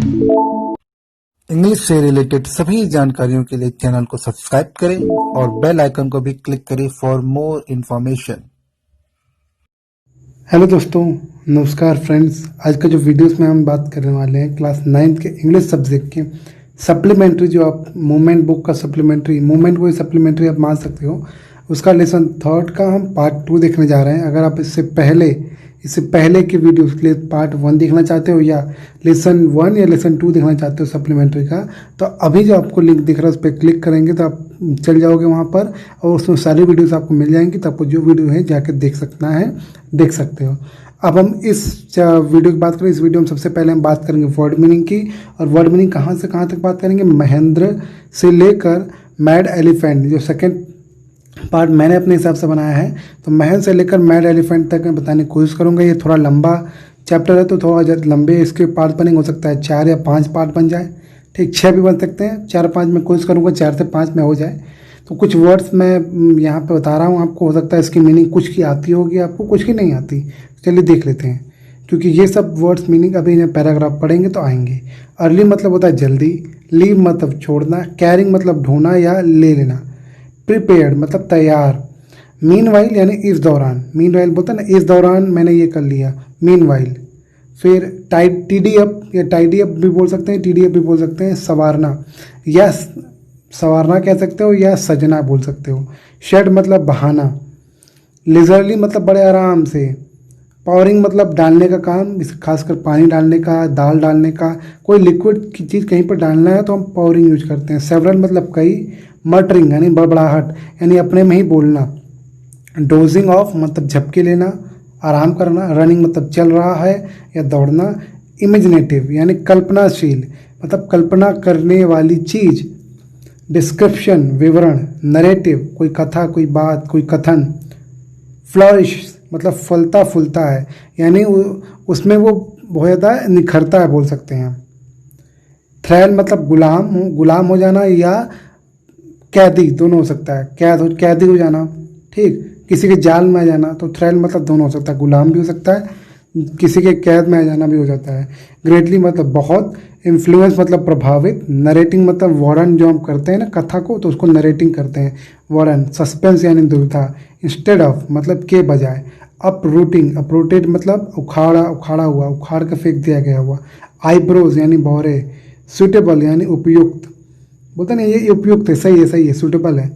English से related सभी जानकारियों के लिए चैनल को सब्सक्राइब करें और बेल आइकन को भी क्लिक करें फॉर मोर इन्फॉर्मेशन। हेलो दोस्तों, नमस्कार फ्रेंड्स। आज का जो वीडियोस में हम बात करने वाले हैं क्लास 9 के इंग्लिश सब्जेक्ट के सप्लीमेंट्री, जो आप मूवमेंट बुक का सप्लीमेंट्री, मूवमेंट को सप्लीमेंट्री आप मान सकते हो, उसका लेसन 3 का हम पार्ट 2 देखने जा रहे हैं। अगर आप इससे पहले के वीडियोस के लिए पार्ट 1 देखना चाहते हो या लेसन 1 या लेसन 2 देखना चाहते हो सप्लीमेंट्री का, तो अभी जो आपको लिंक दिख रहा है उस पर क्लिक करेंगे तो आप चल जाओगे वहाँ पर और उसमें सारी वीडियोस आपको मिल जाएंगी। तो आपको जो वीडियो है जाकर देख सकते हो। अब हम इस वीडियो की बात करें। इस वीडियो में सबसे पहले हम बात करेंगे वर्ड मीनिंग की, और वर्ड मीनिंग कहाँ से कहाँ तक बात करेंगे। महेंद्र से लेकर मैड एलिफेंट, जो सेकेंड पार्ट मैंने अपने हिसाब से बनाया है, तो महेंद्र से लेकर मैड एलिफेंट तक मैं बताने की कोशिश करूँगा। ये थोड़ा लंबा चैप्टर है तो थोड़ा लंबे इसके पार्ट बनेंगे, हो सकता है 4 या 5 पार्ट बन जाए, ठीक। 6 भी बन सकते हैं, 4-5 में कोशिश करूँगा 4 से 5 में हो जाए। तो कुछ वर्ड्स मैं यहाँ पे बता रहा हूँ आपको, हो सकता है इसकी मीनिंग कुछ की आती होगी आपको, कुछ की नहीं आती। चलिए देख लेते हैं, क्योंकि ये सब वर्ड्स मीनिंग अभी पैराग्राफ पढ़ेंगे तो आएंगे। अर्ली मतलब होता है जल्दी, लीव मतलब छोड़ना, कैरिंग मतलब ढोना या ले लेना, प्रिपेयर्ड मतलब तैयार, मीनवाइल यानी इस दौरान, मीनवाइल बोलता है ना, इस दौरान मैंने ये कर लिया, मीनवाइल। फिर टीडी अप या टाइडी अप भी बोल सकते हैं, टीडी अप भी बोल सकते हैं, संवारना या संवारना कह सकते हो या सजना बोल सकते हो। शेड मतलब बहाना, लिजरली मतलब बड़े आराम से, पावरिंग मतलब डालने का काम, खासकर पानी डालने का, दाल डालने का, कोई लिक्विड की चीज़ कहीं पर डालना है तो हम पावरिंग यूज करते हैं। सेवरल मतलब कई, मटरिंग यानी बड़बड़ाहट यानी अपने में ही बोलना, डोजिंग ऑफ मतलब झपकी लेना, आराम करना, रनिंग मतलब चल रहा है या दौड़ना, इमेजिनेटिव यानी कल्पनाशील मतलब कल्पना करने वाली चीज़, डिस्क्रिप्शन विवरण, नरेटिव कोई कथा, कोई बात, कोई कथन, फ्लरिश मतलब फलता फूलता है यानी उसमें वो बहुत ज़्यादा निखरता है बोल सकते हैं। थ्रेल मतलब गुलाम हो जाना या कैदी, दोनों हो सकता है, कैदी हो जाना, ठीक, किसी के जाल में आ जाना। तो थ्रेल मतलब दोनों हो सकता है, गुलाम भी हो सकता है, किसी के कैद में आ जाना भी हो जाता है। ग्रेटली मतलब बहुत, इन्फ्लुएंस मतलब प्रभावित, नरेटिंग मतलब वर्णन जो हम करते हैं ना कथा को, तो उसको नरेटिंग करते हैं, वर्णन। सस्पेंस यानी दुविधा, इंस्टेड ऑफ मतलब के बजाय, अपरूटेड मतलब उखाड़ा हुआ, उखाड़ कर फेंक दिया गया हुआ। आईब्रोज यानी भौरे, सुटेबल यानी उपयुक्त, बोलते ना ये उपयुक्त है, सही है, सुटेबल है।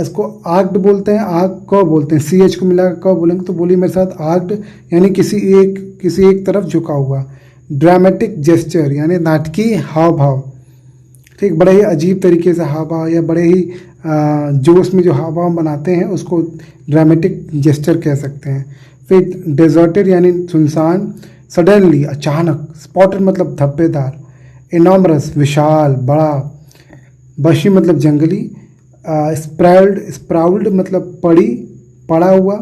इसको आग्ड बोलते हैं, आग क बोलते हैं, CH को मिला क बोलेंगे तो बोलिए मेरे साथ, आग्ड यानी किसी एक तरफ झुका हुआ। ड्रामेटिक जेस्चर यानी नाटकीय हाव भाव, ठीक, बड़े ही अजीब तरीके से हाव भाव या बड़े ही जोश में जो हाव भाव बनाते हैं उसको ड्रामेटिक जेस्चर कह सकते हैं। फिर डेजर्टेड यानी सुनसान, सडनली अचानक, स्पॉटेड मतलब धब्बेदार, इनॉमरस विशाल बड़ा, बशी मतलब जंगली, स्प्राउल्ड मतलब पड़ा हुआ,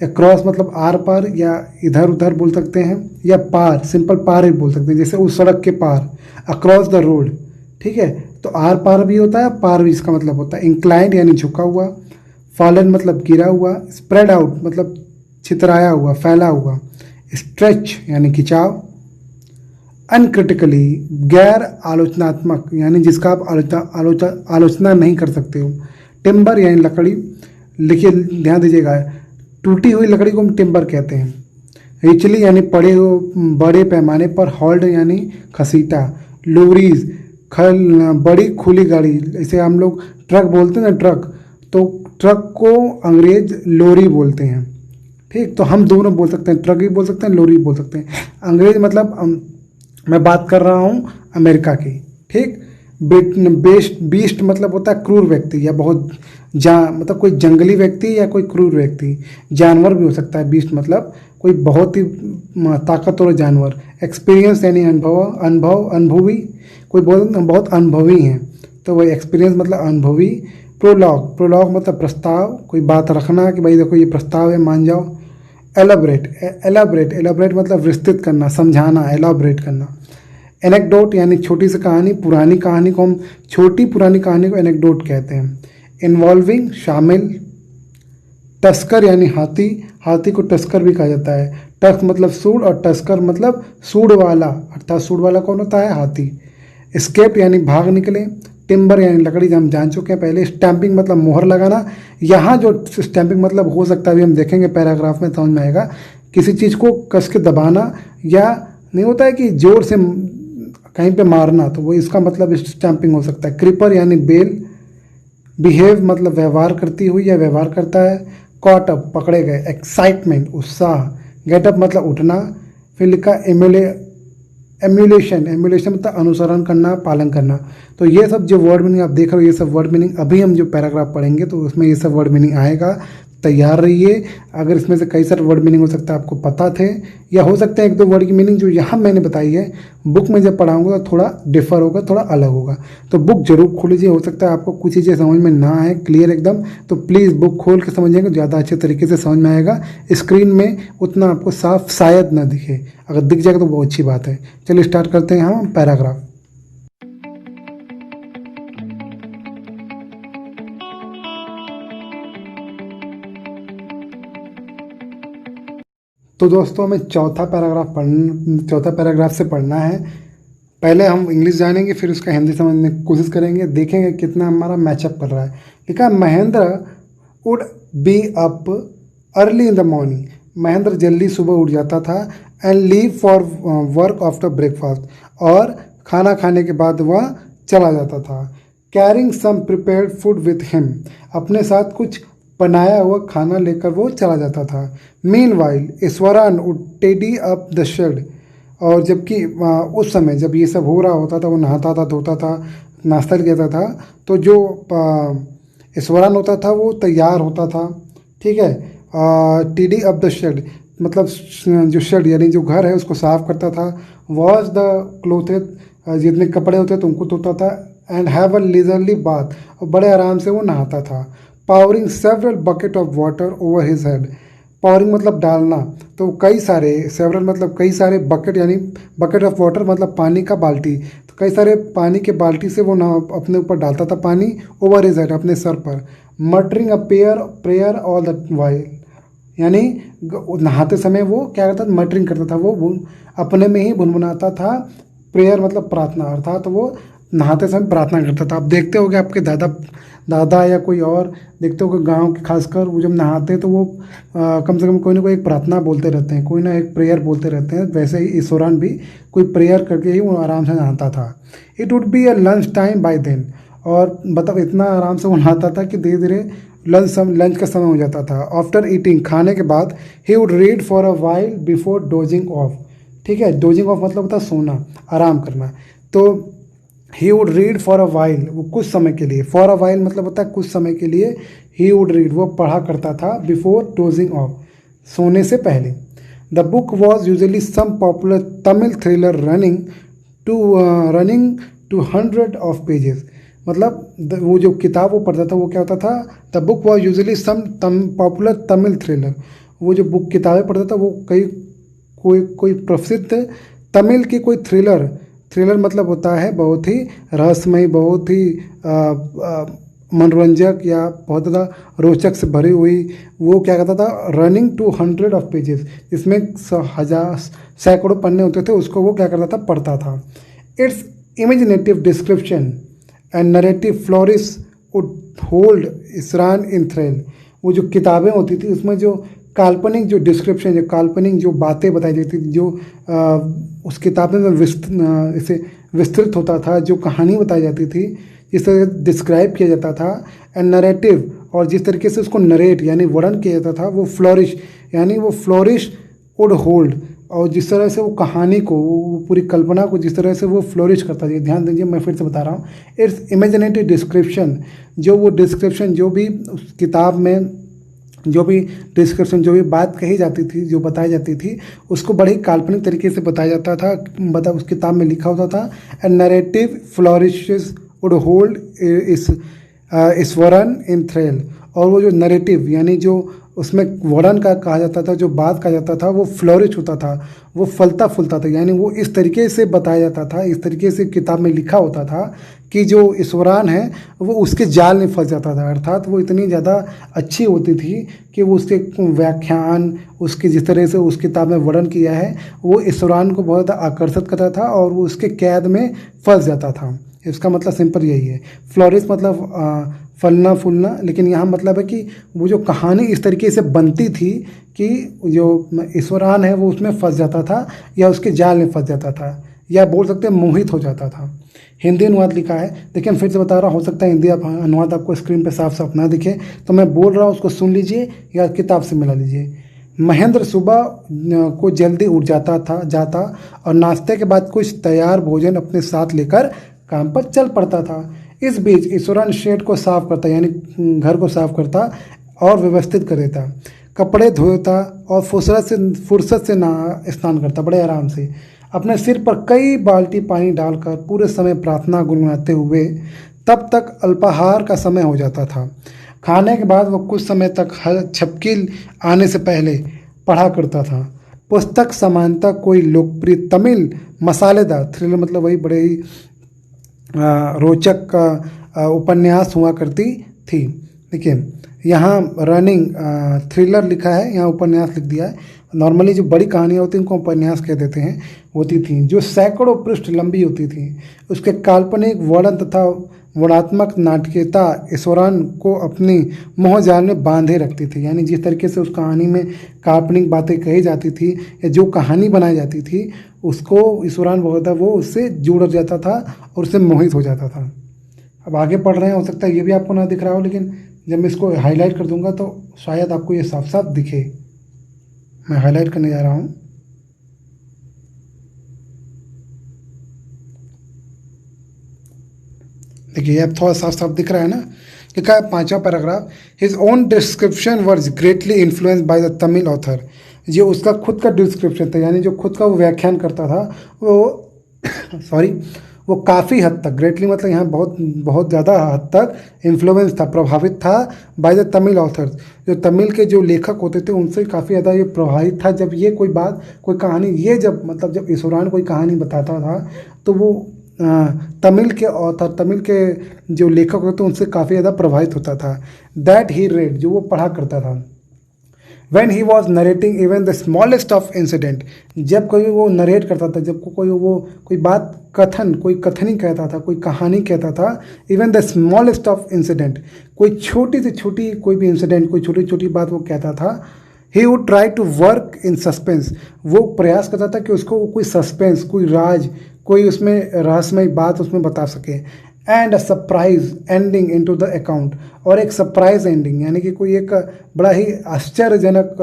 अक्रॉस मतलब आर पार या इधर उधर बोल सकते हैं, या पार, सिंपल पार ही बोल सकते हैं, जैसे उस सड़क के पार, अक्रॉस द रोड, ठीक है। तो आर पार भी होता है, पार भी इसका मतलब होता है। इंक्लाइंड यानी झुका हुआ, फॉलन मतलब गिरा हुआ, स्प्रेड आउट मतलब छितराया हुआ, फैला हुआ, स्ट्रेच यानी खिंचाव, अनक्रिटिकली गैर आलोचनात्मक यानी जिसका आप आलोचना नहीं कर सकते हो। टिम्बर यानी लकड़ी, लिखिए ध्यान दीजिएगा, टूटी हुई लकड़ी को हम टिम्बर कहते हैं। रिचली यानी बड़े पैमाने पर, होल्ड यानी खसीटा, लोरीज बड़ी खुली गाड़ी, इसे हम लोग ट्रक बोलते हैं ना, ट्रक, तो ट्रक को अंग्रेज लोरी बोलते हैं, ठीक। तो हम दोनों बोल सकते हैं, ट्रक भी बोल सकते हैं, लोरी भी बोल सकते हैं। अंग्रेज मतलब मैं बात कर रहा हूँ अमेरिका की, ठीक। बीस्ट मतलब होता है क्रूर व्यक्ति या बहुत मतलब कोई जंगली व्यक्ति या कोई क्रूर व्यक्ति, जानवर भी हो सकता है। बीस्ट मतलब कोई बहुत ही ताकतवर जानवर। एक्सपीरियंस यानी अनुभवी, कोई बहुत अनुभवी हैं तो वही एक्सपीरियंस मतलब अनुभवी। प्रोलॉग मतलब प्रस्ताव, कोई बात रखना कि भाई देखो ये प्रस्ताव है, मान जाओ। एलाबरेट मतलब विस्तृत करना, समझाना, एलाबरेट करना। एनेक्डोट यानी छोटी सी कहानी, पुरानी कहानी को हम छोटी पुरानी कहानी को एनेक्डोट कहते हैं। इन्वॉल्विंग शामिल। टस्कर यानी हाथी, हाथी को टस्कर भी कहा जाता है। टस्क मतलब सूंड और टस्कर मतलब सूंड वाला, अर्थात सूंड वाला कौन होता है? हाथी। एस्केप यानी भाग निकले। टिम्बर यानी लकड़ी, हम जान चुके हैं पहले। स्टैंपिंग मतलब मोहर लगाना। यहाँ जो स्टैंपिंग मतलब हो सकता है, अभी हम देखेंगे पैराग्राफ में समझ में आएगा, किसी चीज़ को कस के दबाना, या नहीं होता है कि जोर से कहीं पे मारना, तो वो इसका मतलब स्टैंपिंग हो सकता है। क्रीपर यानी बेल। बिहेव मतलब व्यवहार करती हुई या व्यवहार करता है। कॉट अप पकड़े गए। एक्साइटमेंट उत्साह। गेटअप मतलब उठना। फिर लिखा एम्यूलेशन, एम्यूलेशन मतलब अनुसरण करना, पालन करना। तो ये सब जो वर्ड मीनिंग आप देख रहे हो, ये सब वर्ड मीनिंग अभी हम जो पैराग्राफ पढ़ेंगे तो उसमें ये सब वर्ड मीनिंग आएगा। तैयार रहिए। अगर इसमें से कई सारे वर्ड मीनिंग हो सकता है आपको पता थे, या हो सकता है एक दो वर्ड की मीनिंग जो यहाँ मैंने बताई है बुक में जब पढ़ाऊंगा तो थोड़ा डिफर होगा, थोड़ा अलग होगा। तो बुक जरूर खोल लीजिए। हो सकता है आपको कुछ चीज़ें समझ में ना आए क्लियर एकदम, तो प्लीज़ बुक खोल के समझिएगा, ज़्यादा अच्छे तरीके से समझ में आएगा। स्क्रीन में उतना आपको साफ शायद ना दिखे, अगर दिख जाएगा तो बहुत अच्छी बात है। चलिए स्टार्ट करते हैं हम पैराग्राफ। तो दोस्तों हमें चौथा पैराग्राफ से पढ़ना है। पहले हम इंग्लिश जानेंगे, फिर उसका हिंदी समझने की कोशिश करेंगे, देखेंगे कितना हमारा मैचअप कर रहा है। लिखा है Mahendra would be up early in the morning. Mahendra जल्दी सुबह उठ जाता था। And leave for work after breakfast, और खाना खाने के बाद वह चला जाता था। Carrying some prepared food with him, अपने साथ कुछ बनाया हुआ खाना लेकर वो चला जाता था। Meanwhile Eswaran would tidy up the shed, और जबकि उस समय जब ये सब हो रहा होता था, वो नहाता था, धोता था, नाश्ता लेता था, तो जो ईश्वरन होता था वो तैयार होता था। ठीक है। टीडी अप द शेड मतलब जो शेड यानी जो घर है उसको साफ करता था। वॉश द क्लोथेज, जितने कपड़े होते थे उनको धोता था। And have a leisurely bath, और बड़े आराम से वो नहाता था। Powering several bucket of water over his head, powering मतलब डालना, तो कई सारे, सेवरल मतलब कई सारे, बकेट यानी बकेट ऑफ वाटर मतलब पानी का बाल्टी, तो कई सारे पानी के बाल्टी से वो ना अपने ऊपर डालता था पानी, ओवर हिज हेड अपने सर पर। Muttering a prayer all the while, यानी नहाते समय वो क्या करता था? मटरिंग करता था, वो अपने में ही गुनगुनाता था। प्रेयर मतलब प्रार्थना, अर्थात वो नहाते समय प्रार्थना करता था। आप देखते होगे आपके दादा या कोई और देखते होगे गांव के, खासकर वो जब नहाते हैं तो वो कम से कम कोई ना कोई एक प्रार्थना बोलते रहते हैं, कोई ना एक प्रेयर बोलते रहते हैं। वैसे ही इस दौरान भी कोई प्रेयर करके ही वो आराम से नहाता था। It would be a lunch time by then, और मतलब इतना आराम से वो नहाता था कि धीरे धीरे लंच का समय हो जाता था। आफ्टर ईटिंग, खाने के बाद, he would read for a while before dosing of. ठीक है। डोजिंग ऑफ मतलब होता है सोना, आराम करना। तो he would read for a while, वो कुछ समय के लिए, फॉर अ वाइल मतलब होता है कुछ समय के लिए। ही वुड रीड, वो पढ़ा करता था। बिफोर डोजिंग ऑफ, सोने से पहले। The book was usually some popular Tamil thriller running to 100 of pages, मतलब वो जो किताब वो पढ़ता था वो क्या होता था? The book was usually some popular Tamil thriller, वो जो बुक किताबें पढ़ता था वो कोई प्रसिद्ध तमिल की कोई थ्रिलर मतलब होता है बहुत ही रहस्यमय, बहुत ही मनोरंजक या बहुत ज़्यादा रोचक से भरी हुई। वो क्या कहता था? रनिंग टू 100 ऑफ पेजेस, जिसमें सैकड़ों पन्ने होते थे, उसको वो क्या करता था? पढ़ता था। It's imaginative description and narrative flourish would hold Iswaran in thrill, वो जो किताबें होती थी उसमें जो काल्पनिक जो डिस्क्रिप्शन, जो काल्पनिक जो बातें बताई जाती थी, जो उस किताब में इसे विस्तृत होता था, जो कहानी बताई जाती थी, जिस तरह से डिस्क्राइब किया जाता था। एंड नरेटिव, और जिस तरीके से उसको नरेट यानी वर्णन किया जाता था, वो फ्लोरिश यानी वो फ्लोरिश वुड होल्ड, और जिस तरह से वो कहानी को, वो पूरी कल्पना को जिस तरह से वो फ्लोरिश करता है। ध्यान दीजिए, मैं फिर से बता रहा हूँ। इट्स इमेजिनेटिव डिस्क्रिप्शन, जो वो डिस्क्रिप्शन, जो भी उस किताब में जो भी डिस्क्रिप्शन, जो भी बात कही जाती थी, जो बताई जाती थी, उसको बड़े काल्पनिक तरीके से बताया जाता था, उस किताब में लिखा होता था। एंड नरेटिव फ्लोरिशेस वुड होल्ड इस वर्णन इन थ्रिल, और वो जो नरेटिव यानी जो उसमें वर्णन का कहा जाता था, जो बात कहा जाता था, वो फ्लोरिश होता था, वो फलता फूलता था, यानी वो इस तरीके से बताया जाता था, इस तरीके से किताब में लिखा होता था कि जो ईश्वरान है वो उसके जाल में फंस जाता था। अर्थात वो इतनी ज़्यादा अच्छी होती थी कि वो उसके व्याख्यान, उसकी जिस तरह से उस किताब में वर्णन किया है, वो ईश्वरान को बहुत आकर्षित करता था और वो उसके कैद में फंस जाता था। इसका मतलब सिंपल यही है। फ्लोरिश मतलब फलना फूलना, लेकिन यहाँ मतलब है कि वो जो कहानी इस तरीके से बनती थी कि जो ईश्वरान है वो उसमें फंस जाता था या उसके जाल में फंस जाता था, या बोल सकते हैं मोहित हो जाता था। हिंदी अनुवाद लिखा है, देखिए मैं फिर से बता रहा हूँ, हो सकता है हिंदी अनुवाद आपको स्क्रीन पे साफ साफ ना दिखे, तो मैं बोल रहा हूँ उसको सुन लीजिए या किताब से मिला लीजिए। महेंद्र सुबह को जल्दी उठ जाता और नाश्ते के बाद कुछ तैयार भोजन अपने साथ लेकर काम पर चल पड़ता था। इस बीच ईश्वरन शेड को साफ करता, यानी घर को साफ करता और व्यवस्थित कर देता, कपड़े धोता और फुर्सत से स्नान करता बड़े आराम से। अपने सिर पर कई बाल्टी पानी डालकर पूरे समय प्रार्थना गुनगुनाते हुए तब तक अल्पाहार का समय हो जाता था। खाने के बाद वह कुछ समय तक झपकी आने से पहले पढ़ा करता था। पुस्तक सामान्यतः कोई लोकप्रिय तमिल मसालेदार थ्रिलर, मतलब वही बड़े ही रोचक उपन्यास हुआ करती थी। देखिए यहाँ रनिंग थ्रिलर लिखा है, यहाँ उपन्यास लिख दिया है। नॉर्मली जो बड़ी कहानियाँ होती हैं उनको उपन्यास कह देते हैं, होती थी, जो सैकड़ों पृष्ठ लंबी होती थी। उसके काल्पनिक वर्णन तथा वर्णात्मक नाटकीयता ईश्वरान को अपनी मोहजाल में बांधे रखती थी। यानी जिस तरीके से उस कहानी में काल्पनिक बातें कही जाती थी या जो कहानी बनाई जाती थी, उसको ईश्वरान बहुत वो उससे जुड़ जाता था और उससे मोहित हो जाता था। अब आगे पढ़ रहे हैं, हो सकता है ये भी आपको ना दिख रहा हो, लेकिन जब मैं इसको हाईलाइट कर दूंगा तो शायद आपको ये साफ साफ दिखे। मैं हाईलाइट करने जा रहा हूँ। देखिए अब थोड़ा साफ साफ दिख रहा है ना। लिखा है 5वां paragraph, his own description were greatly influenced by the Tamil author. जो उसका खुद का डिस्क्रिप्शन था, यानी जो खुद का वो व्याख्यान करता था, वो वो काफ़ी हद तक, ग्रेटली मतलब यहाँ बहुत ज़्यादा हद तक इन्फ्लुएंस था, प्रभावित था बाय द तमिल ऑथर्स। जो तमिल के जो लेखक होते थे उनसे काफ़ी ज़्यादा ये प्रभावित था। जब ये कोई बात, कोई कहानी, ये जब ईश्वरान कोई कहानी बताता था तो वो तमिल के ऑथर, तमिल के जो लेखक होते थे उनसे काफ़ी ज़्यादा प्रभावित होता था। दैट ही रेड, जो वो पढ़ा करता था। When he was narrating even the smallest of incident, जब कोई वो नरेट करता था, जब कोई बात कोई कथनी कहता था, कोई कहानी कहता था, even the smallest of incident, कोई छोटी से छोटी कोई भी इंसिडेंट, कोई छोटी छोटी बात वो कहता था, he would try to work in suspense, वो प्रयास करता था कि उसको कोई सस्पेंस, कोई राज, कोई उसमें रहस्यमय बात उसमें बता सके। And a surprise ending into the account, और एक सरप्राइज एंडिंग, यानी कि कोई एक बड़ा ही आश्चर्यजनक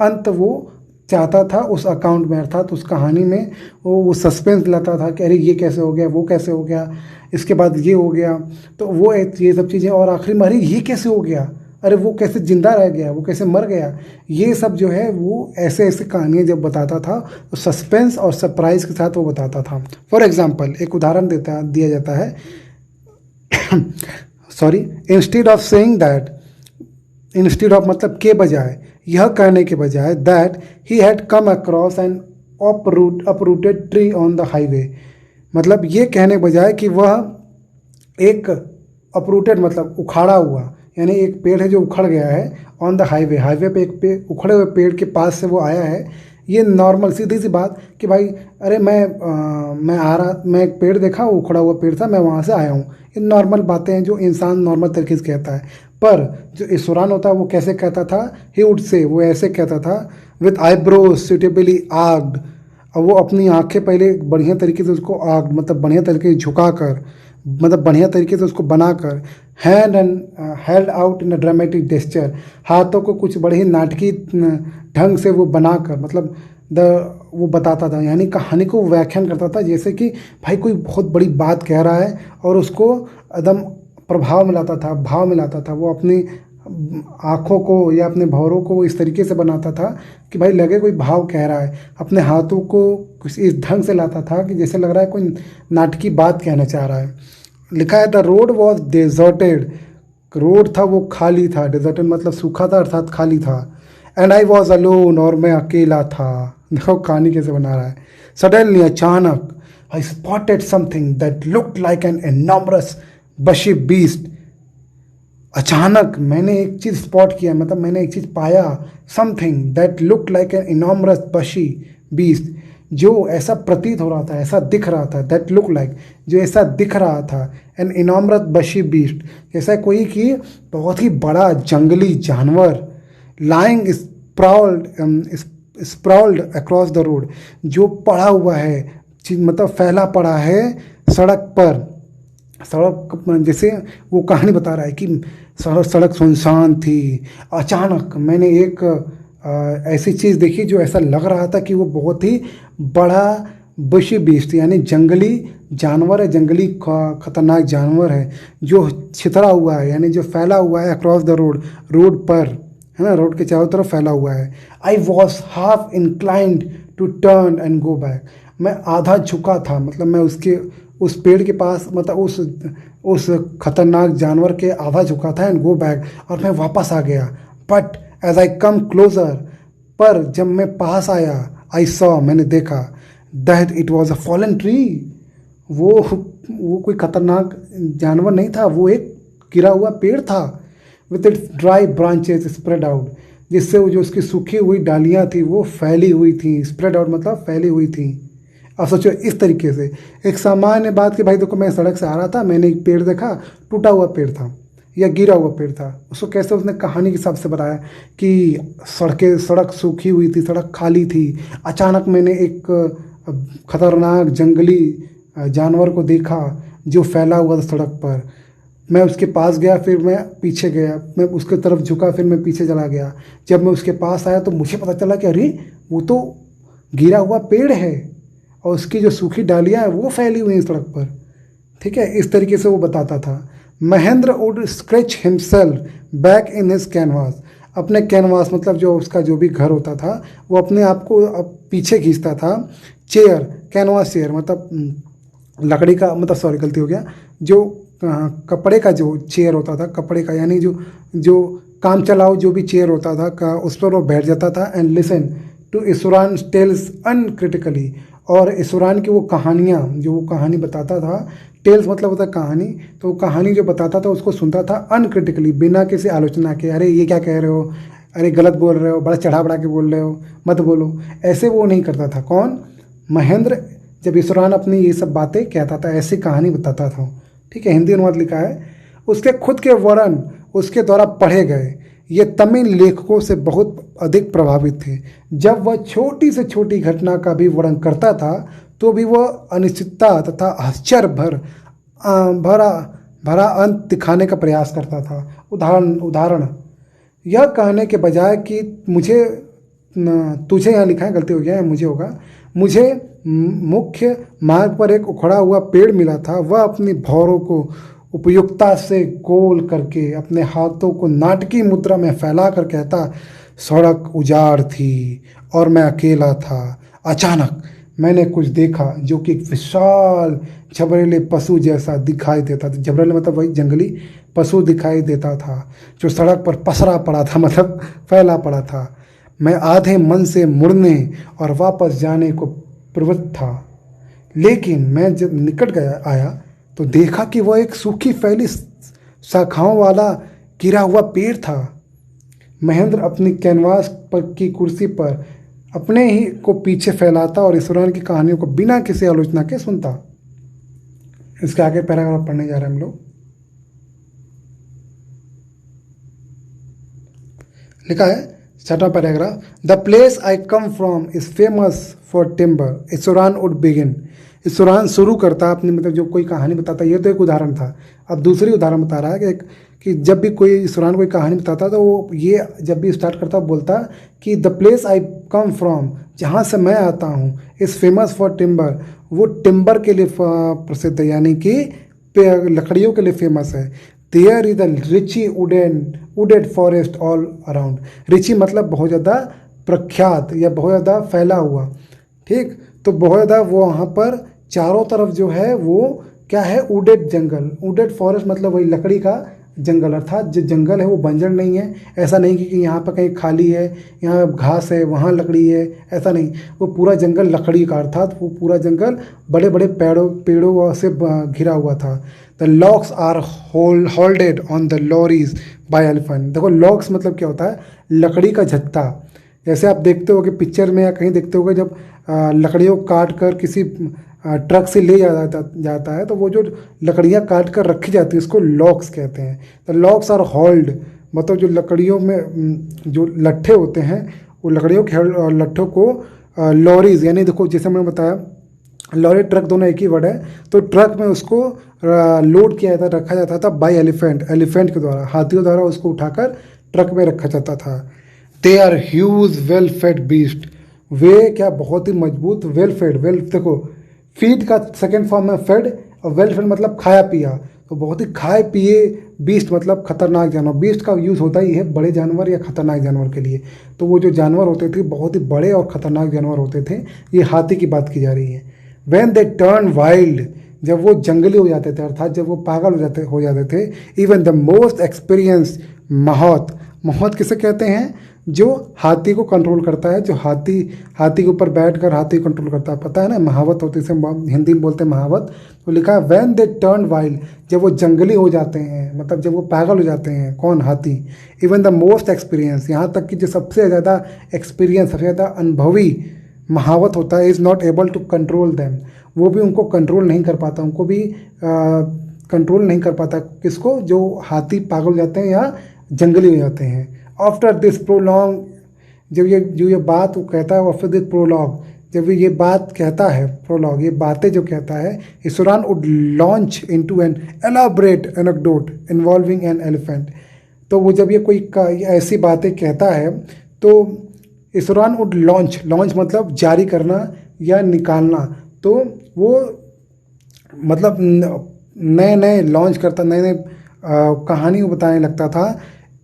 अंत वो चाहता था उस अकाउंट में, अर्थात उस कहानी में वो सस्पेंस लाता था कि अरे ये कैसे हो गया, वो कैसे हो गया, इसके बाद ये हो गया, तो वो ये सब चीज़ें, और आखिरी में अरे ये कैसे हो गया, अरे वो कैसे जिंदा रह गया, वो कैसे मर गया, ये सब जो है वो ऐसे ऐसे कहानियाँ जब बताता था तो सस्पेंस और सरप्राइज के साथ वो बताता था। फॉर एग्जाम्पल एक उदाहरण दिया जाता है instead of saying that, instead of मतलब के बजाय, यह कहने के बजाय, that he had come across N uprooted tree on the highway, मतलब ये कहने बजाय कि वह एक अपरूटेड मतलब उखाड़ा हुआ, यानी एक पेड़ है जो उखड़ गया है, ऑन द हाईवे पे एक उखड़े हुए पेड़ के पास से वो आया है। ये नॉर्मल सीधी सी बात कि भाई अरे मैं एक पेड़ देखा, वो उखड़ा हुआ पेड़ था, मैं वहाँ से आया हूँ। ये नॉर्मल बातें हैं जो इंसान नॉर्मल तरीके से कहता है। पर जो ईश्वरान होता है वो कैसे कहता था, ही वुड से, वो ऐसे कहता था, विथ आईब्रोज सुटेबली आर्क्ड, और वो अपनी आंखें पहले बढ़िया तरीके से उसको आर्क्ड मतलब बढ़िया तरीके से झुकाकर, मतलब बढ़िया तरीके से उसको बनाकर, held out in a dramatic gesture, हाथों को कुछ बड़े ही नाटकीय ढंग से वो बनाकर, मतलब वो बताता था, यानी कहानी को व्याख्यान करता था, जैसे कि भाई कोई बहुत बड़ी बात कह रहा है और उसको एकदम प्रभाव मिलाता था, भाव मिलाता था। वो अपनी आँखों को या अपने भौरों को इस तरीके से बनाता था कि भाई लगे कोई भाव कह रहा है, अपने हाथों को कुछ इस ढंग से लाता था कि जैसे लग रहा है कोई नाटकीय बात कहना चाह रहा है। लिखा है the road was deserted, road था वो खाली था, डेजर्टेड मतलब सूखा था अर्थात खाली था। एंड आई वॉज अलोन, और मैं अकेला था। देखो कहानी कैसे बना रहा है। सडनली अचानक, आई spotted something that looked like N enormous बशी बीस्ट। अचानक मैंने एक चीज़ स्पॉट किया, मतलब मैंने एक चीज़ पाया, something that looked like an enormous bushy beast, जो ऐसा प्रतीत हो रहा था, ऐसा दिख रहा था, दैट लुक लाइक, जो ऐसा दिख रहा था, एन इनॉमरस बशी बीस्ट, जैसा कोई कि बहुत ही बड़ा जंगली जानवर, लाइंग स्प्राउल्ड अक्रॉस द रोड, जो पड़ा हुआ है, मतलब फैला पड़ा है सड़क पर। सड़क जैसे वो कहानी बता रहा है कि सड़क सुनसान थी। अचानक मैंने एक ऐसी चीज़ देखी जो ऐसा लग रहा था कि वो बहुत ही बड़ा बुशी बीस्ट, यानी जंगली जानवर है, जंगली खतरनाक जानवर है, जो छितरा हुआ है, यानी जो फैला हुआ है अक्रॉस द रोड, रोड पर, है ना, रोड के चारों तरफ फैला हुआ है। I was half inclined to turn and go back. मैं आधा झुका था, मतलब मैं उस पेड़ के पास, मतलब उस खतरनाक जानवर के आधा झुका था, एंड गो बैक, और मैं वापस आ गया। But as I come closer, पर जब मैं पास आया, आई सॉ, मैंने देखा, that it was a fallen tree. वो कोई खतरनाक जानवर नहीं था, वो एक गिरा हुआ पेड़ था, with its dry branches spread out, जिससे वो जो उसकी सूखी हुई डालियाँ थी वो फैली हुई थी। स्प्रेड आउट मतलब फैली हुई थी। अब सोचो इस तरीके से, एक सामान्य बात कि भाई देखो मैं सड़क से आ रहा था, मैंने एक पेड़ देखा, टूटा हुआ पेड़ था या गिरा हुआ पेड़ था, उसको कैसे उसने कहानी के हिसाब से बताया कि सड़क सूखी हुई थी, सड़क खाली थी, अचानक मैंने एक खतरनाक जंगली जानवर को देखा जो फैला हुआ था सड़क पर। मैं उसके पास गया, फिर मैं पीछे गया, मैं उसके तरफ झुका, फिर मैं पीछे चला गया। जब मैं उसके पास आया तो मुझे पता चला कि अरे वो तो गिरा हुआ पेड़ है, और उसकी जो सूखी डालियाँ हैं वो फैली हुई हैं सड़क पर। ठीक है, इस तरीके से वो बताता था। Mahendra would scratch himself back in his canvas. अपने कैनवास मतलब जो उसका जो भी घर होता था, वो अपने आप को पीछे खींचता था। चेयर, कैनवास चेयर मतलब लकड़ी का, मतलब सॉरी गलती हो गया, जो कपड़े का जो चेयर होता था, कपड़े का, यानी जो काम चलाओ जो भी चेयर होता था उस पर वो बैठ जाता था। And listen to ईश्वरान tales uncritically, और ईश्वरान की वो कहानियाँ, जो वो कहानी बताता था, टेल्स मतलब होता है कहानी, तो वो कहानी जो बताता था उसको सुनता था अनक्रिटिकली, बिना किसी आलोचना के। अरे ये क्या कह रहे हो, अरे गलत बोल रहे हो, बड़ा चढ़ा बढ़ा के बोल रहे हो, मत बोलो, ऐसे वो नहीं करता था। कौन? महेंद्र। जब ईश्वरान अपनी ये सब बातें कहता था, ऐसी कहानी बताता था। ठीक है, हिंदी अनुवाद लिखा है। उसके खुद के वर्णन उसके द्वारा पढ़े गए, ये तमिल लेखकों से बहुत अधिक प्रभावित थे। जब वह छोटी से छोटी घटना का भी वर्णन करता था तो भी वह अनिश्चितता तथा आश्चर्य भरा अंत दिखाने का प्रयास करता था। उदाहरण यह कहने के बजाय कि तुझे यहाँ लिखा है, गलती हो गया है, मुझे होगा, मुझे मुख्य मार्ग पर एक उखड़ा हुआ पेड़ मिला था। वह अपनी भौरों को उपयुक्तता से गोल करके अपने हाथों को नाटकीय मुद्रा में फैला कर कहता, सड़क उजाड़ थी और मैं अकेला था। अचानक मैंने कुछ देखा जो कि एक विशाल झबरेले पशु जैसा दिखाई देता था। झबरेले मतलब वही जंगली पशु दिखाई देता था जो सड़क पर पसरा पड़ा था, मतलब फैला पड़ा था। मैं आधे मन से मुड़ने और वापस जाने को प्रवृत्त था, लेकिन मैं जब निकट आया तो देखा कि वह एक सूखी फैली शाखाओं वाला गिरा हुआ पेड़ था। महेंद्र अपनी कैनवास पर की कुर्सी पर अपने ही को पीछे फैलाता और ईश्वरान की कहानियों को बिना किसी आलोचना के सुनता। इसके आगे पैराग्राफ पढ़ने जा रहे हैं हम लोग। लिखा है छठा paragraph, the place I come from is famous for timber. Iswaran would begin. Iswaran शुरू करता अपनी, मतलब जो कोई कहानी बताता, ये तो एक उदाहरण था। अब दूसरी उदाहरण बता रहा है कि जब भी कोई ईश्वरान कोई कहानी बताता तो वो ये जब भी स्टार्ट करता बोलता कि the place I come from, जहाँ से मैं आता हूँ, इज़ फेमस फॉर टिम्बर। वो टिम्बर के लिए प्रसिद्ध है, यानी कि लकड़ियों के लिए फेमस है। There is the richly wooded forest all around. Richly मतलब बहुत ज़्यादा प्रख्यात या बहुत ज़्यादा फैला हुआ। ठीक, तो बहुत ज़्यादा वो वहाँ पर चारों तरफ जो है वो क्या है, वुडेड जंगल। वुडेड फॉरेस्ट मतलब वही लकड़ी का जंगल, अर्थात जो जंगल है वो बंजर नहीं है। ऐसा नहीं कि यहाँ पर कहीं खाली है, यहाँ घास है, वहाँ लकड़ी है, ऐसा नहीं। वो पूरा जंगल लकड़ी का, अर्थात वो पूरा जंगल बड़े बड़े पेड़ों से घिरा हुआ था। The logs are hauled on the lorries by elephant. देखो लॉग्स मतलब क्या होता है, लकड़ी का झत्ता। जैसे आप देखते हो कि पिक्चर में या कहीं देखते हो जब लकड़ियों को काट कर किसी ट्रक से ले जाता है तो वो जो लकड़ियाँ काट कर रखी जाती है उसको लॉग्स कहते हैं। द लॉग्स आर होल्ड, मतलब जो लकड़ियों में जो लट्ठे होते हैं वो लकड़ियों के लट्ठों को लॉरीज, यानी देखो जैसे मैंने बताया लॉरी ट्रक दोनों एक ही वर्ड है, तो ट्रक में उसको लोड किया जाता, रखा जाता था बाय एलिफेंट, एलिफेंट के द्वारा, हाथियों द्वारा उसको उठाकर ट्रक में रखा जाता था। They are huge well fed beast, वे क्या बहुत ही मजबूत, वेल फेड, वेल देखो फीड का सेकेंड फॉर्म है फेड, और वेल फेड मतलब खाया पिया, तो बहुत ही खाए पिए बीस्ट मतलब खतरनाक जानवर। बीस्ट का यूज़ होता ही है बड़े जानवर या खतरनाक जानवर के लिए, तो वो जो जानवर होते थे बहुत ही बड़े और खतरनाक जानवर होते थे। ये हाथी की बात की जा रही है। व्हेन दे टर्न वाइल्ड, जब वो जंगली हो जाते थे, अर्थात जब वो पागल हो जाते थे। इवन द मोस्ट एक्सपीरियंस्ड महावत, महावत किसे कहते हैं, जो हाथी को कंट्रोल करता है, जो हाथी के ऊपर बैठकर हाथी कंट्रोल करता है, पता है ना, महावत होती है, हिंदी में बोलते हैं महावत। तो लिखा है व्हेन दे टर्न वाइल्ड, जब वो जंगली हो जाते हैं, मतलब जब वो पागल हो जाते हैं, कौन, हाथी। इवन द मोस्ट एक्सपीरियंस, यहाँ तक कि जो सबसे ज़्यादा एक्सपीरियंस, सबसे ज़्यादा अनुभवी महावत होता है, is not able to control them, वो भी उनको कंट्रोल नहीं कर पाता, उनको भी कंट्रोल नहीं कर पाता, किसको, जो हाथी पागल हो जाते हैं या जंगली हो जाते हैं। आफ्टर दिस प्रोलॉन्ग, जब ये बात वो कहता है, आफ्टर दिस प्रोलॉग, जब ये बात कहता है, प्रोलॉग, ये बातें जो कहता है, Iswaran would launch into an elaborate anecdote involving an elephant. तो वो जब ये कोई ऐसी बातें कहता है तो इसुरान वुड लॉन्च मतलब जारी करना या निकालना, तो वो मतलब नए नए लॉन्च करता, नए नए कहानी को बताने लगता था।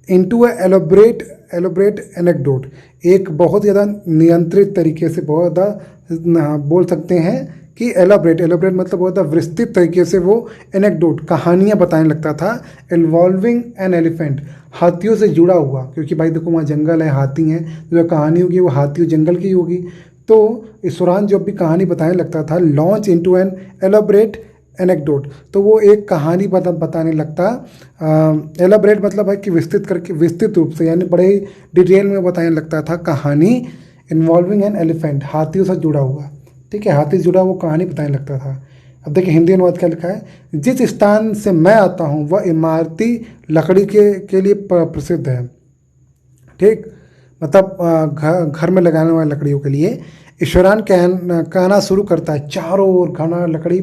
इनटू एलोबरेट एनेक्डोट, एक बहुत ज़्यादा नियंत्रित तरीके से, बहुत ज़्यादा बोल सकते हैं कि एलोबरेट मतलब बहुत ज़्यादा विस्तृत तरीके से वो एनेक्डोट, कहानियाँ बताने लगता था। इन्वॉल्विंग एन एलिफेंट, हाथियों से जुड़ा हुआ, क्योंकि भाई देखो वहाँ जंगल है, हाथी हैं, तो जो कहानी होगी वो हाथियों जंगल की होगी। तो इसुरान जब भी कहानी बताने लगता था, launch into an elaborate anecdote, तो वो एक कहानी बताने लगता। एलाबरेट मतलब है कि विस्तृत करके, विस्तृत रूप से, यानी बड़े ही डिटेल में बताने लगता था कहानी। इन्वॉल्विंग एन एलिफेंट, हाथियों से जुड़ा हुआ, ठीक है, हाथी से जुड़ा वो कहानी बताने लगता था। अब देखिए हिंदी अनुवाद क्या लिखा है, जिस स्थान से मैं आता हूँ वह इमारती लकड़ी के लिए प्रसिद्ध है, ठीक, मतलब घर में लगाने वाली लकड़ियों के लिए। ईश्वरान कहना शुरू करता है, चारों ओर घना लकड़ी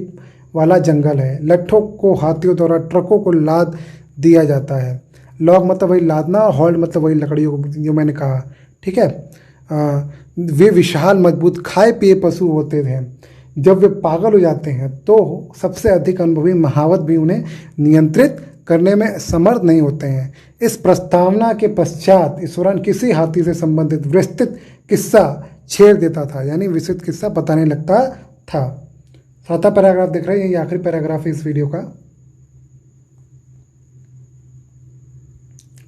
वाला जंगल है, लट्ठों को हाथियों द्वारा ट्रकों को लाद दिया जाता है। लॉग मतलब वही लादना, और हॉल्ड मतलब वही लकड़ियों को, जो मैंने कहा, ठीक है। वे विशाल मजबूत खाए पिए पशु होते थे। जब वे पागल हो जाते हैं तो सबसे अधिक अनुभवी महावत भी उन्हें नियंत्रित करने में समर्थ नहीं होते हैं। इस प्रस्तावना के पश्चात ईश्वरन किसी हाथी से संबंधित विस्तृत किस्सा छेड़ देता था, यानी विस्तृत किस्सा बताने लगता था। चौथा पैराग्राफ देख रहे हैं, ये आखिरी पैराग्राफ है इस वीडियो का।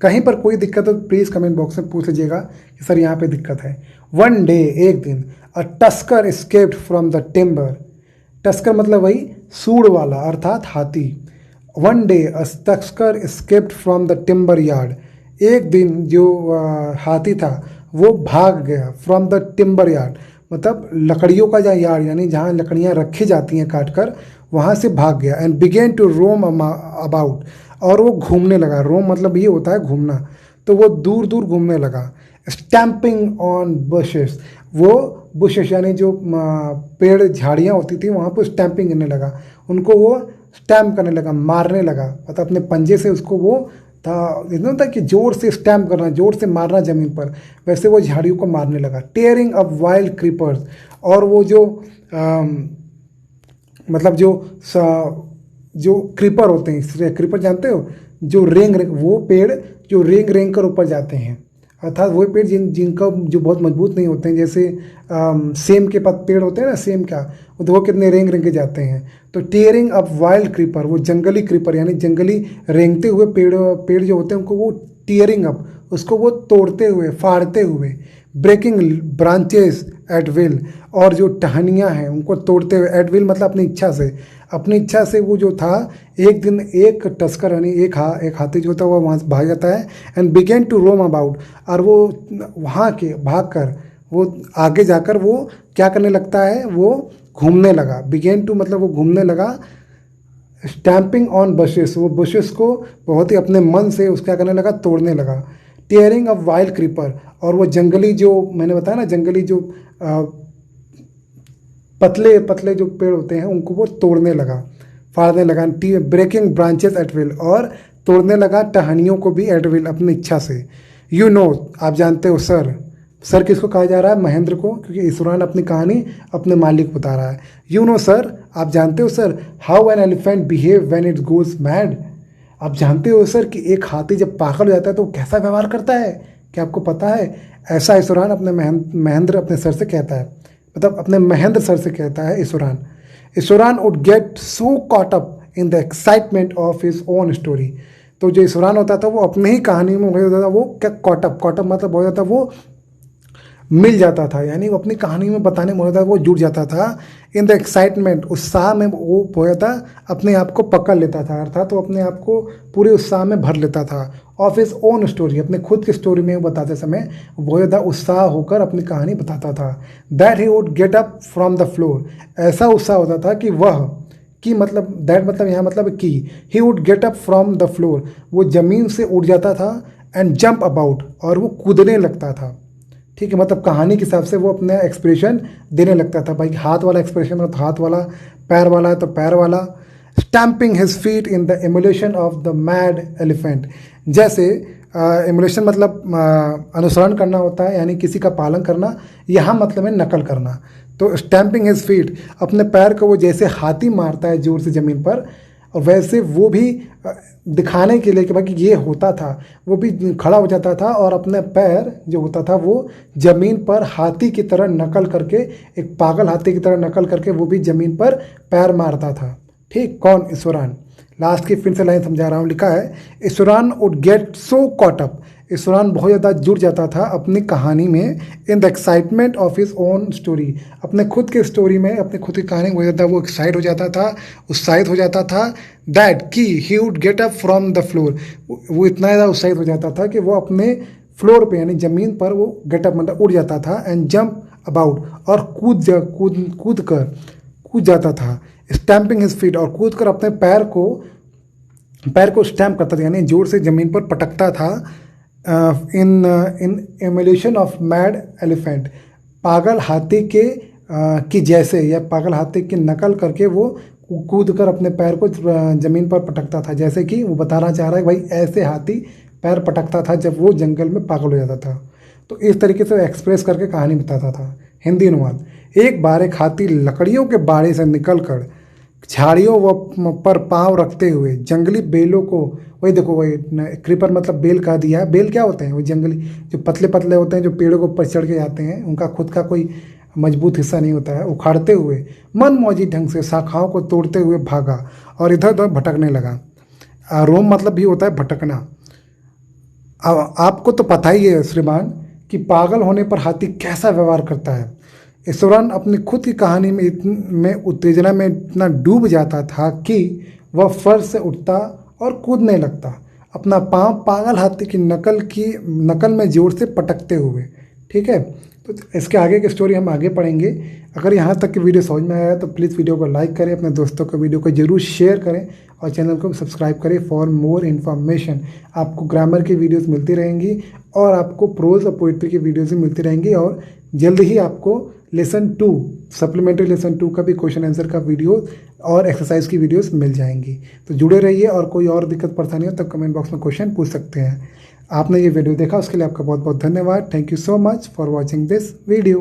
कहीं पर कोई दिक्कत हो तो प्लीज कमेंट बॉक्स में पूछ लीजिएगा कि सर यहाँ पे दिक्कत है। वन डे, एक दिन, a tusker escaped from the timber, tusker मतलब वही सूंड वाला, अर्थात हाथी। One day a tusker escaped from the timber yard, एक दिन जो हाथी था वो भाग गया, फ्रॉम द टिम्बर यार्ड मतलब लकड़ियों का जहाँ यार्ड, यानी जहाँ लकड़ियाँ रखी जाती हैं काट कर, वहाँ से भाग गया। And begin to roam about, और वो घूमने लगा। रोम मतलब ये होता है घूमना, तो वो दूर दूर घूमने लगा। स्टैम्पिंग ऑन बुशेस, वो बुशेस यानी जो पेड़ झाड़ियाँ होती थी वहाँ पर स्टैम्पिंग करने लगा, उनको वो स्टैम्प करने लगा, मारने लगा, मतलब अपने पंजे से उसको वो था, इतना था कि जोर से स्टैम्प करना, जोर से मारना ज़मीन पर, वैसे वो झाड़ियों को मारने लगा। टेयरिंग अप वाइल्ड क्रीपर्स, और वो जो मतलब जो क्रीपर होते हैं, क्रीपर जानते हो, जो रेंग वो पेड़ जो रेंग रेंग कर ऊपर जाते हैं, अर्थात वो पेड़ जिनका जो बहुत मजबूत नहीं होते हैं, जैसे सेम के पेड़ होते हैं ना, सेम का, वो देखो कितने रेंग रेंगे जाते हैं। तो टीयरिंग अप वाइल्ड क्रीपर, वो जंगली क्रीपर यानी जंगली रेंगते हुए पेड़ जो होते हैं उनको वो टीयरिंग अप, उसको वो तोड़ते हुए फाड़ते हुए, ब्रेकिंग ब्रांचेस एट विल, और जो टहनियाँ हैं उनको तोड़ते हुए, एट विल मतलब अपनी इच्छा से वो जो था, एक दिन एक टस्कर यानी एक हाथी जो था वो वहाँ से भाग जाता है, and begin to roam about, और वो वहाँ के भाग कर वो आगे जाकर वो क्या करने लगता है, वो घूमने लगा। बिगेन टू मतलब वो घूमने लगा, स्टैम्पिंग ऑन बुशेस, वो बुशेस को बहुत ही अपने मन से उसका क्या करने लगा, तोड़ने लगा। टीयरिंग अ वाइल्ड क्रीपर, और वो जंगली जो मैंने बताया ना, जंगली जो पतले पतले जो पेड़ होते हैं उनको वो तोड़ने लगा, फाड़ने लगा। ब्रेकिंग ब्रांचेस एट विल, और तोड़ने लगा टहनियों को भी एट विल, अपनी इच्छा से। यू नो आप जानते हो सर किसको कहा जा रहा है, महेंद्र को, क्योंकि ईश्वरान अपनी कहानी अपने मालिक को बता रहा है। यू नो सर, आप जानते हो sir, how an elephant behave when it goes mad, आप जानते हो सर कि एक हाथी जब पागल हो जाता है तो वो कैसा व्यवहार करता है, क्या आपको पता है? ऐसा ईश्वरान अपने महेंद्र अपने सर से कहता है, मतलब अपने महेंद्र सर से कहता है Iswaran would get so caught up in the excitement of his own story. तो जो ईश्वरान होता था वो अपने ही कहानी में हो जाता था, वो क्या कॉटअप मतलब हो जाता, वो मिल जाता था, यानी वो अपनी कहानी में बताने में हो जाता, वो जुड़ जाता था। इन द एक्साइटमेंट, उत्साह में वो हो जाता, अपने आप को पकड़ लेता था, अर्थात वो अपने आप को पूरे उत्साह में भर लेता था। ऑफ हिज ओन स्टोरी, अपने खुद की स्टोरी में बताते समय वो ज़्यादा उत्साह होकर अपनी कहानी बताता था। That he would get up from the floor, ऐसा उत्साह होता था कि वह कि मतलब दैट मतलब यहाँ मतलब कि he would get up from the floor, वो ज़मीन से उठ जाता था, एंड जंप अबाउट, और वो कूदने लगता था। ठीक है, मतलब कहानी के हिसाब से वो अपना एक्सप्रेशन देने लगता था। भाई हाथ वाला एक्सप्रेशन है तो हाथ वाला, पैर वाला है तो पैर वाला। Stamping his feet in the emulation of the mad elephant, जैसे एमुलेशन मतलब अनुसरण करना होता है, यानी किसी का पालन करना, यहाँ मतलब है नकल करना। तो स्टैम्पिंग हिज फीट, अपने पैर को वो जैसे हाथी मारता है जोर से ज़मीन पर, और वैसे वो भी दिखाने के लिए कि भाई ये होता था, वो भी खड़ा हो जाता था और अपने पैर जो होता था वो ज़मीन पर हाथी की तरह नकल करके, एक पागल हाथी की तरह नकल करके वो भी ज़मीन पर पैर मारता था। ठीक, कौन? ईश्वरान। लास्ट की फिर से लाइन समझा रहा हूँ, लिखा है Iswaran would get so caught up, Iswaran बहुत ज़्यादा जुड़ जाता था अपनी कहानी में, in the excitement of his own story, अपने खुद के स्टोरी में, अपने खुद की कहानी में बहुत ज़्यादा वो एक्साइट हो जाता था, उत्साहित हो जाता था। दैट कि he would get up from the floor, वो इतना ज़्यादा उत्साहित हो जाता था कि वो अपने फ्लोर पे यानी ज़मीन पर वो गेटअप मतलब उड़ जाता था, एंड जंप अबाउट, और कूद जाता था। स्टैम्पिंग हिज फीट, और कूद कर अपने पैर को स्टैम्प करता था, यानी जोर से ज़मीन पर पटकता था। इन एमुलेशन ऑफ मैड एलिफेंट, पागल हाथी के की जैसे, या पागल हाथी की नकल करके वो कूद कर अपने पैर को ज़मीन पर पटकता था, जैसे कि वो बताना चाह रहा है भाई ऐसे हाथी पैर पटकता था जब वो जंगल में पागल हो जाता था। तो इस तरीके से एक्सप्रेस करके कहानी बताता था। हिंदी अनुवाद, एक बार एक हाथी लकड़ियों के बाड़े से निकलकर झाड़ियों पर पांव रखते हुए जंगली बेलों को, वही देखो वही क्रीपर मतलब बेल कहा दिया है। बेल क्या होते हैं? वो जंगली जो पतले पतले होते हैं, जो पेड़ों के ऊपर चढ़ के जाते हैं, उनका खुद का कोई मजबूत हिस्सा नहीं होता है। उखाड़ते हुए मन मौजी ढंग से शाखाओं को तोड़ते हुए भागा और इधर उधर भटकने लगा। रोम मतलब भी होता है भटकना। आपको तो पता ही है श्रीमान कि पागल होने पर हाथी कैसा व्यवहार करता है। ईश्वरन अपनी खुद की कहानी में उत्तेजना में इतना डूब जाता था कि वह फर्श से उठता और कूदने लगता, अपना पांव पागल हाथी की नकल में जोर से पटकते हुए। ठीक है, तो इसके आगे की स्टोरी हम आगे पढ़ेंगे। अगर यहाँ तक की वीडियो समझ में आया तो प्लीज़ वीडियो को लाइक करें, अपने दोस्तों को वीडियो को जरूर शेयर करें और चैनल को सब्सक्राइब करें फॉर मोर इन्फॉर्मेशन। आपको ग्रामर की वीडियोस मिलती रहेंगी और आपको प्रोज और पोइट्री की वीडियोस भी मिलती रहेंगी, और जल्द ही आपको लेसन 2 सप्लीमेंट्री लेसन 2 का भी क्वेश्चन आंसर का वीडियो और एक्सरसाइज की वीडियोस मिल जाएंगी। तो जुड़े रहिए, और कोई और दिक्कत परेशानी हो तब कमेंट बॉक्स में क्वेश्चन पूछ सकते हैं। आपने ये वीडियो देखा उसके लिए आपका बहुत बहुत धन्यवाद। Thank you so much for watching this video.